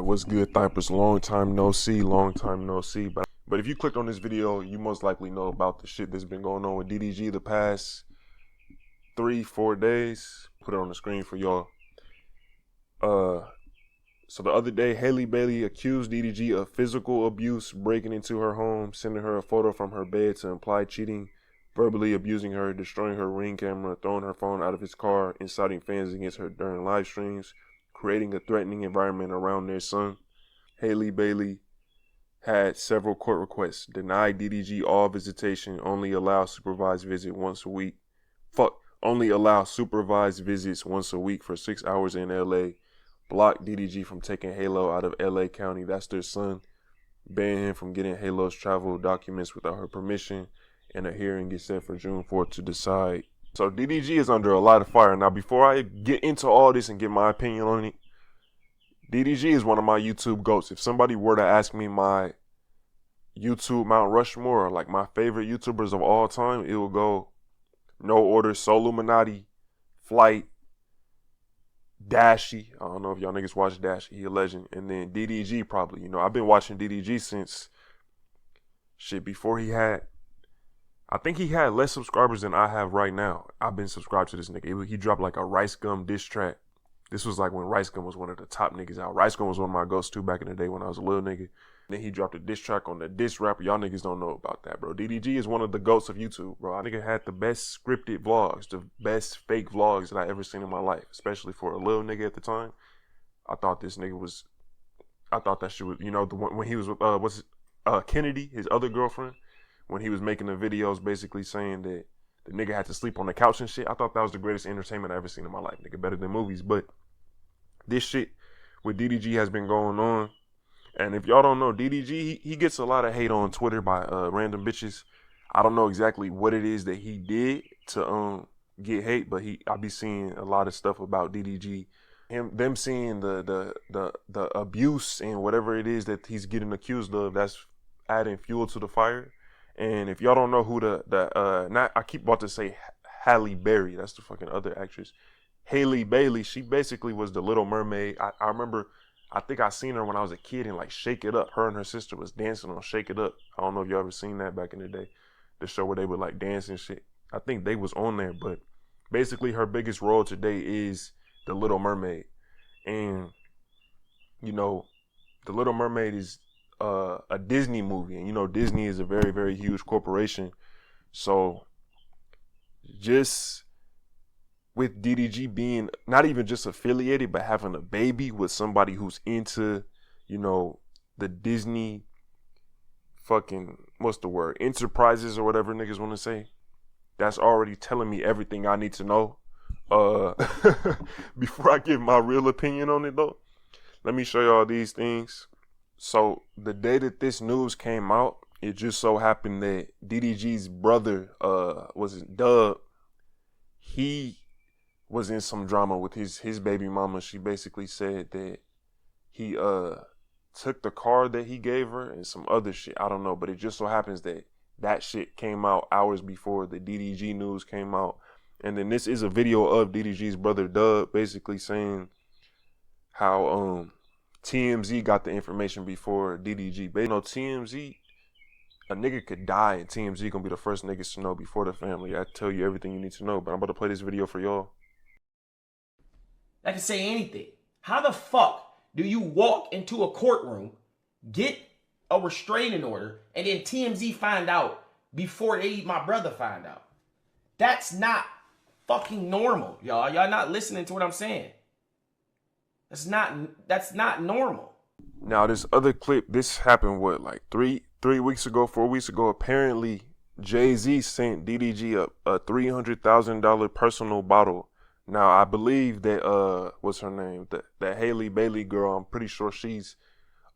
What's good, Thuympe? Long time no see, long time no see. But if you clicked on this video, you most likely know about the shit that's been going on with DDG the past 3-4 days. Put it on the screen for y'all. So the other day, Halle Bailey accused DDG of physical abuse, breaking into her home, sending her a photo from her bed to imply cheating, verbally abusing her, destroying her Ring camera, throwing her phone out of his car, inciting fans against her during live streams, creating a threatening environment around their son. Halle Bailey had several court requests, denied DDG all visitation, only allow supervised visit once a week. Only allow supervised visits once a week for 6 hours in LA. Blocked DDG from taking Halo out of LA County, that's their son. Banned him from getting Halo's travel documents without her permission. And a hearing is set for June 4th to decide. So DDG is under a lot of fire. Now, before I get into all this and get my opinion on it, DDG is one of my YouTube goats. If somebody were to ask me my YouTube Mount Rushmore, like my favorite YouTubers of all time, it will go no order: Soluminati, Flight, Dashy. I don't know if y'all niggas watch Dashy. He a legend. And then DDG probably. You know, I've been watching DDG since shit before he had. I think he had less subscribers than I have right now. I've been subscribed to this nigga. He dropped like a Rice Gum diss track. This was like when Rice Gum was one of the top niggas out. Rice Gum was one of my go-tos too back in the day when I was a little nigga. Then he dropped a diss track on the diss rapper. Y'all niggas don't know about that, bro. DDG is one of the goats of YouTube, bro. I nigga had the best scripted vlogs, the best fake vlogs that I ever seen in my life, especially for a little nigga at the time. I thought that shit was, you know, the one when he was with, Kennedy, his other girlfriend, when he was making the videos basically saying that the nigga had to sleep on the couch and shit. I thought that was the greatest entertainment I ever seen in my life, nigga, better than movies. But this shit with DDG has been going on. And if y'all don't know, DDG, he gets a lot of hate on Twitter by random bitches. I don't know exactly what it is that he did to get hate, but I be seeing a lot of stuff about DDG. Them seeing the abuse and whatever it is that he's getting accused of, that's adding fuel to the fire. And if y'all don't know who I keep about to say Halle Berry, that's the fucking other actress. Halle Bailey, she basically was the Little Mermaid. I remember, I think I seen her when I was a kid in like Shake It Up. Her and her sister was dancing on Shake It Up. I don't know if y'all ever seen that back in the day. The show where they would like dance and shit. I think they was on there, but basically her biggest role today is the Little Mermaid. And, you know, the Little Mermaid is a Disney movie. And, you know, Disney is a very, very huge corporation. So just with DDG being not even just affiliated, but having a baby with somebody who's into, you know, the Disney fucking, what's the word, enterprises or whatever niggas want to say, that's already telling me everything I need to know. Before I give my real opinion on it though, let me show y'all these things. So the day that this news came out, it just so happened that DDG's brother, was it Dub, he was in some drama with his baby mama. She basically said that he took the car that he gave her and some other shit. I don't know, but it just so happens that that shit came out hours before the DDG news came out. And then this is a video of DDG's brother Dub basically saying how TMZ got the information before DDG. But you know, TMZ, a nigga could die and TMZ gonna be the first niggas to know before the family. I tell you everything you need to know, but I'm about to play this video for y'all. I can say anything. How the fuck do you walk into a courtroom, get a restraining order, and then TMZ find out before my brother find out? That's not fucking normal, y'all. Y'all not listening to what I'm saying. That's not normal. Now this other clip, this happened what, like 4 weeks ago. Apparently Jay-Z sent DDG a $300,000 personal bottle. Now I believe that what's her name? That Halle Bailey girl, I'm pretty sure she's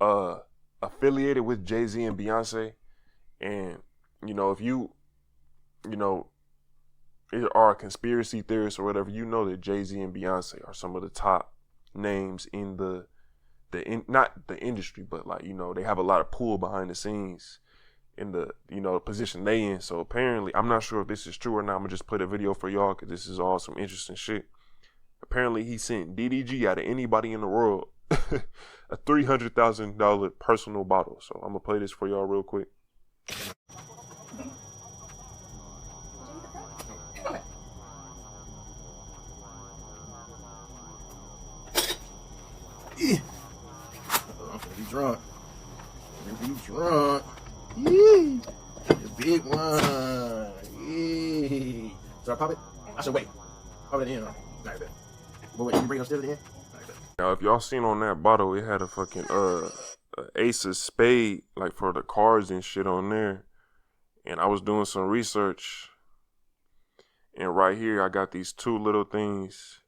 affiliated with Jay-Z and Beyonce. And you know, if you know, are a conspiracy theorist or whatever, you know that Jay-Z and Beyonce are some of the top names in not the industry, but like, you know, they have a lot of pull behind the scenes in the, you know, position they in. So apparently, I'm not sure if this is true or not. I'm gonna just play the video for y'all because this is all some interesting shit. Apparently he sent DDG out of anybody in the world a $300,000 personal bottle. So I'm gonna play this for y'all real quick. I'm gonna be drunk. Yee. The big one. Yee. Should I pop it? I should wait. Pop it in. All right, bet. But wait, you bring upstairs again? All right, bet. Now, if y'all seen on that bottle, it had a fucking ace of spade, like for the cards and shit on there. And I was doing some research, and right here I got these two little things.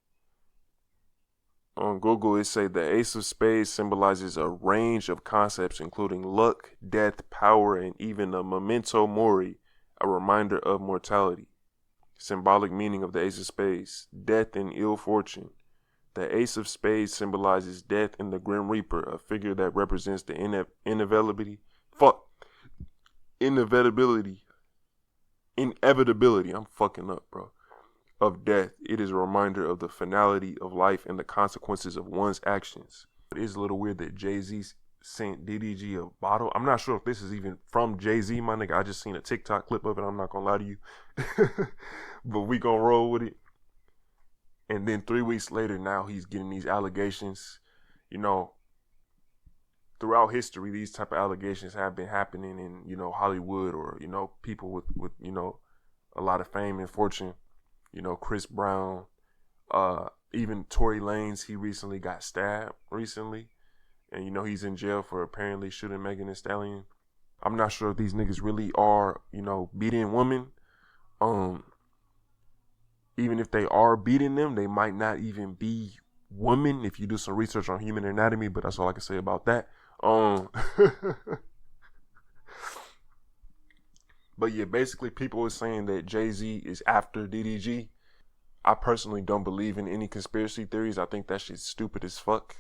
On Google, it say the ace of spades symbolizes a range of concepts, including luck, death, power, and even a memento mori, a reminder of mortality. Symbolic meaning of the ace of spades: death and ill fortune. The ace of spades symbolizes death and the grim reaper, a figure that represents the inevitability. I'm fucking up, bro. Of death. It is a reminder of the finality of life and the consequences of one's actions. It is a little weird that Jay-Z sent DDG a bottle. I'm not sure if this is even from Jay-Z, my nigga. I just seen a TikTok clip of it. I'm not gonna lie to you. But we gonna roll with it. And then 3 weeks later, now he's getting these allegations. You know, throughout history, these type of allegations have been happening in, you know, Hollywood, or, you know, people with you know, a lot of fame and fortune. You know, Chris Brown, even Tory Lanez, he recently got stabbed recently. And, you know, he's in jail for apparently shooting Megan Thee Stallion. I'm not sure if these niggas really are, you know, beating women. Even if they are beating them, they might not even be women if you do some research on human anatomy, but that's all I can say about that. But yeah, basically people are saying that Jay-Z is after DDG. I personally don't believe in any conspiracy theories. I think that shit's stupid as fuck.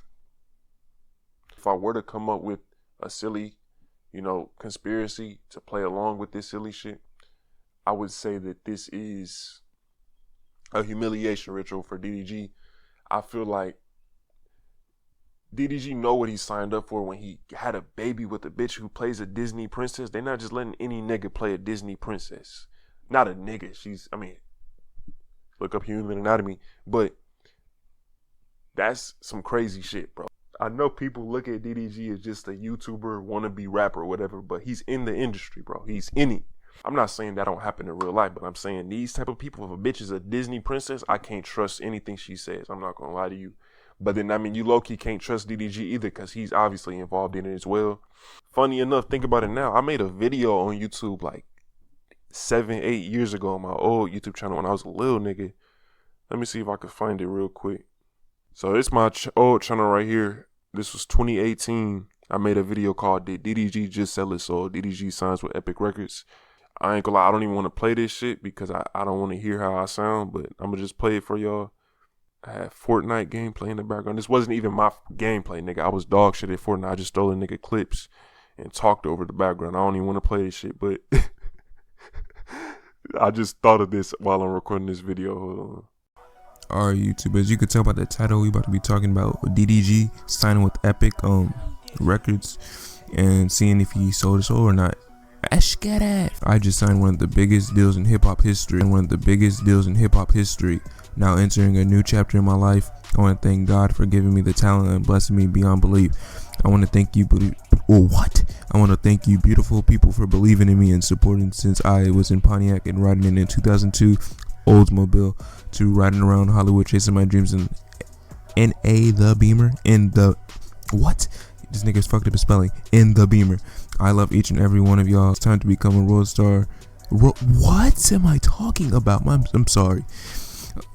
If I were to come up with a silly, you know, conspiracy to play along with this silly shit, I would say that this is a humiliation ritual for DDG. I feel like DDG know what he signed up for when he had a baby with a bitch who plays a Disney princess. They're not just letting any nigga play a Disney princess. Not a nigga. Look up human anatomy. But that's some crazy shit, bro. I know people look at DDG as just a YouTuber, wannabe rapper, or whatever, but he's in the industry, bro. He's in it. I'm not saying that don't happen in real life, but I'm saying these type of people, if a bitch is a Disney princess, I can't trust anything she says. I'm not gonna lie to you. But then, I mean, you low-key can't trust DDG either because he's obviously involved in it as well. Funny enough, think about it now. I made a video on YouTube like 7-8 years ago on my old YouTube channel when I was a little nigga. Let me see if I can find it real quick. So it's my old channel right here. This was 2018. I made a video called Did DDG Just Sell His Soul? DDG signs with Epic Records. I ain't gonna lie, I don't even want to play this shit because I don't want to hear how I sound, but I'm gonna just play it for y'all. I had Fortnite gameplay in the background. This wasn't even my gameplay, nigga. I was dog shit at Fortnite. I just stole a nigga clips and talked over the background. I don't even want to play this shit, but I just thought of this while I'm recording this video. Hold on. Alright, YouTube, as you can tell by the title, we about to be talking about DDG signing with Epic Records and seeing if he sold his soul or not. I just signed one of the biggest deals in hip-hop history, now entering a new chapter in my life. I want to thank God for giving me the talent and blessing me beyond belief. I want to thank you, beautiful people, for believing in me and supporting since I was in Pontiac and riding in a 2002 Oldsmobile to riding around Hollywood chasing my dreams in the Beamer. This nigga's fucked up his spelling. In the Beamer. I love each and every one of y'all. It's time to become a road star. What am I talking about? I'm sorry.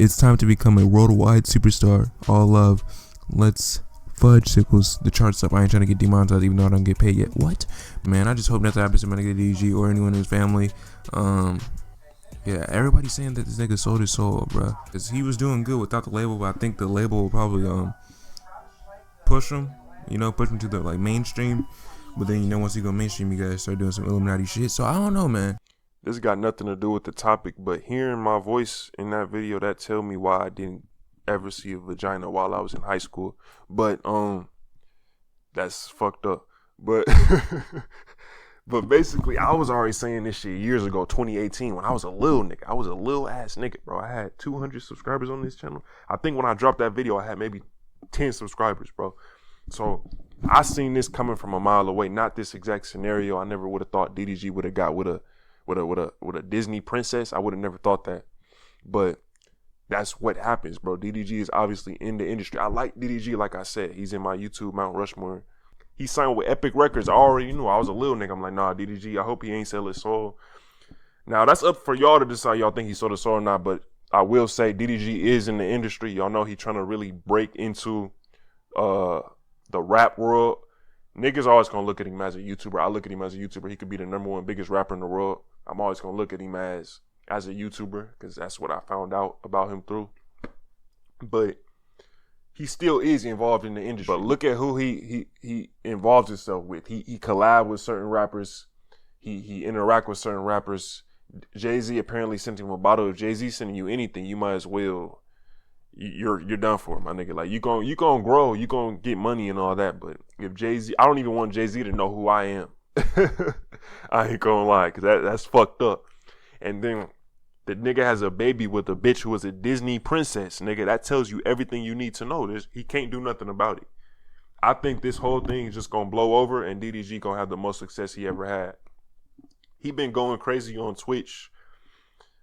It's time to become a worldwide superstar. All love. Let's fudge sickles the charts up. I ain't trying to get demonetized even though I don't get paid yet. What? Man, I just hope nothing happens to my nigga DDG or anyone in his family. Yeah, everybody's saying that this nigga sold his soul, bro. Cause he was doing good without the label, but I think the label will probably push him. Push him to the mainstream. But then once you go mainstream, you guys start doing some Illuminati shit. So I don't know, man. This got nothing to do with the topic, but hearing my voice in that video, that tell me why I didn't ever see a vagina while I was in high school. But That's fucked up. But but basically, I was already saying this shit years ago, 2018, when I was a little nigga. I was a little ass nigga, bro. I had 200 subscribers on this channel. I think when I dropped that video, I had maybe 10 subscribers, bro. So I seen this coming from a mile away. Not this exact scenario. I never would have thought DDG would have got with a Disney princess. I would have never thought that. But that's what happens, bro. DDG is obviously in the industry. I like DDG, like I said. He's in my YouTube Mount Rushmore. He signed with Epic Records. I already knew. I was a little nigga. I'm like, nah, DDG, I hope he ain't sell his soul. Now, that's up for y'all to decide y'all think he sold his soul or not, but I will say DDG is in the industry. Y'all know he trying to really break into the rap world. Niggas always gonna look at him as a YouTuber. I look at him as a YouTuber. He could be the #1 biggest rapper in the world. I'm always gonna look at him as a YouTuber because that's what I found out about him through. But he still is involved in the industry. But look at who he involves himself with. He collab with certain rappers. He interact with certain rappers. Jay-Z apparently sent him a bottle. If Jay-Z sending you anything, you might as well, you're done for, my nigga. Like, you gonna grow, you gonna get money and all that. But if Jay-Z, I don't even want Jay-Z to know who I am. I ain't gonna lie, because that's fucked up. And then the nigga has a baby with a bitch who was a Disney princess, nigga. That tells you everything you need to know. He can't do nothing about it. I think this whole thing is just gonna blow over and DDG gonna have the most success he ever had. He been going crazy on Twitch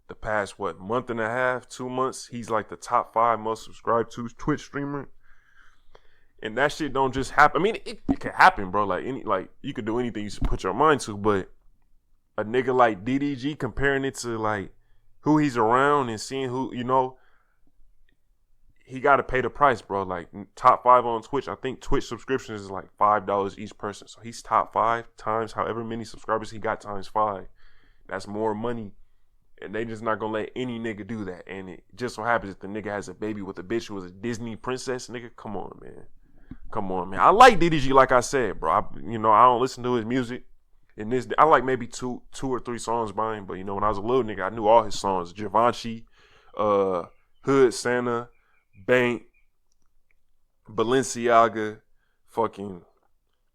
the past, month and a half, 2 months. He's like the top 5 most subscribed to Twitch streamer. And that shit don't just happen. I mean, it can happen, bro. Like you could do anything you put your mind to, but a nigga like DDG, comparing it to like who he's around and seeing who, he got to pay the price, bro. Like top 5 on Twitch. I think Twitch subscriptions is like $5 each person. So he's top 5 times however many subscribers he got times 5. That's more money. And they just not gonna let any nigga do that. And it just so happens that the nigga has a baby with a bitch who was a Disney princess. Nigga, come on, man. Come on, man. I like DDG, like I said, bro. I don't listen to his music. I like maybe two or three songs by him. But, when I was a little nigga, I knew all his songs. Givenchy, Hood Santa, Bank, Balenciaga, fucking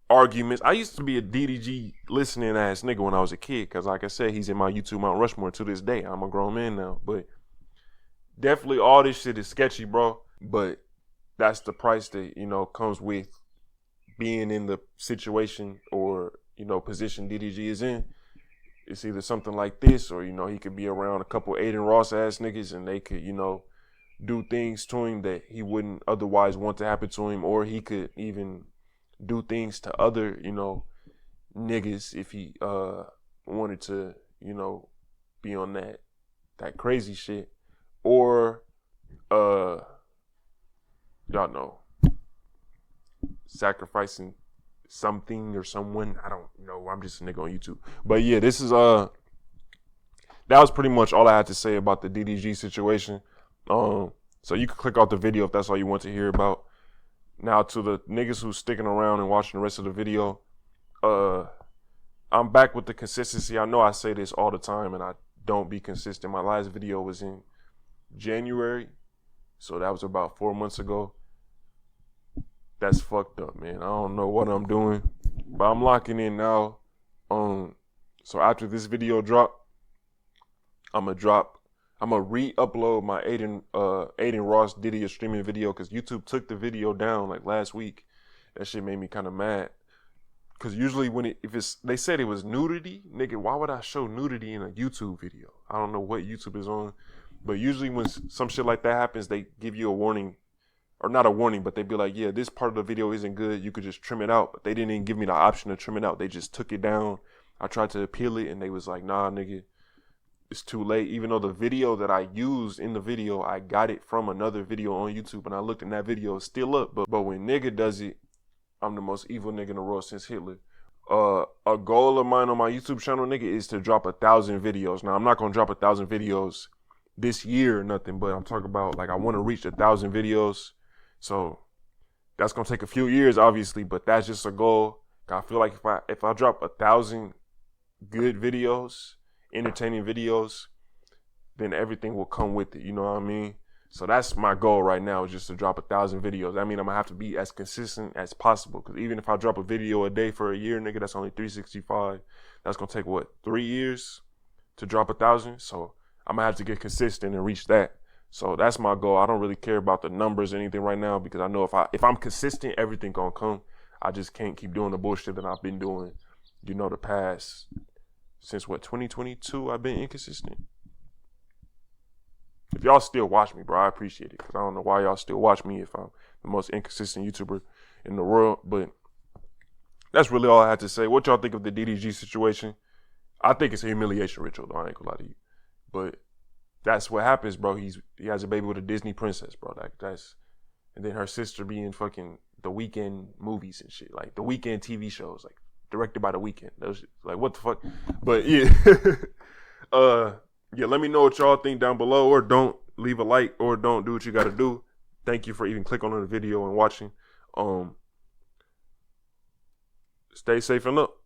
Arguments. I used to be a DDG listening ass nigga when I was a kid, because like I said, he's in my YouTube Mount Rushmore to this day. I'm a grown man now, but definitely all this shit is sketchy, bro. But that's the price that comes with being in the situation or position DDG is in. It's either something like this, or he could be around a couple Aiden Ross ass niggas and they could do things to him that he wouldn't otherwise want to happen to him, or he could even do things to other, niggas if he wanted to, be on that crazy shit. Or y'all know, sacrificing something or someone. I don't know. I'm just a nigga on YouTube. But yeah, this is that was pretty much all I had to say about the DDG situation. So you can click off the video if that's all you want to hear about. Now, to the niggas who's sticking around and watching the rest of the video, I'm back with the consistency. I know I say this all the time and I don't be consistent. My last video was in January, so that was about 4 months ago. That's fucked up, man. I don't know what I'm doing, but I'm locking in now. So after this video drop, I'm gonna re-upload my Aiden Ross Diddy a streaming video, because YouTube took the video down like last week. That shit made me kind of mad, because usually they said it was nudity, nigga, why would I show nudity in a YouTube video? I don't know what YouTube is on, but usually when some shit like that happens, they give you a warning, or not a warning, but they be like, yeah, this part of the video isn't good, you could just trim it out. But they didn't even give me the option to trim it out. They just took it down. I tried to appeal it and they was like, nah, nigga, it's too late. Even though the video that I used in the video, I got it from another video on YouTube, and I looked in that video, it's still up. But when nigga does it, I'm the most evil nigga in the world since Hitler. A goal of mine on my YouTube channel, nigga, is to drop 1,000 videos. Now, I'm not gonna drop 1,000 videos this year or nothing, but I'm talking about, like, I want to reach 1,000 videos. So that's gonna take a few years, obviously, but that's just a goal. I feel like if I drop 1,000 good videos, entertaining videos, then everything will come with it, you know what I mean? So that's my goal right now, is just to drop 1,000 videos. I mean, I'm gonna have to be as consistent as possible, because even if I drop a video a day for a year, nigga, that's only 365. That's gonna take what, 3 years to drop 1,000? So I'm gonna have to get consistent and reach that. So that's my goal. I don't really care about the numbers or anything right now, because I know if I'm consistent, everything gonna come. I just can't keep doing the bullshit that I've been doing, you know, the past, since what, 2022, I've been inconsistent. If y'all still watch me, bro, I appreciate it, because I don't know why y'all still watch me if I'm the most inconsistent YouTuber in the world. But that's really all I had to say. What y'all think of the DDG situation? I think it's a humiliation ritual, though. I ain't gonna lie to you. But that's what happens, bro. He has a baby with a Disney princess, bro. Like, and then her sister be in fucking The Weeknd movies and shit. Like, The Weeknd TV shows, like, directed by The Weeknd. Those, like, what the fuck? But, yeah. Yeah, let me know what y'all think down below, or don't leave a like, or don't do what you gotta do. Thank you for even clicking on the video and watching. Stay safe and look.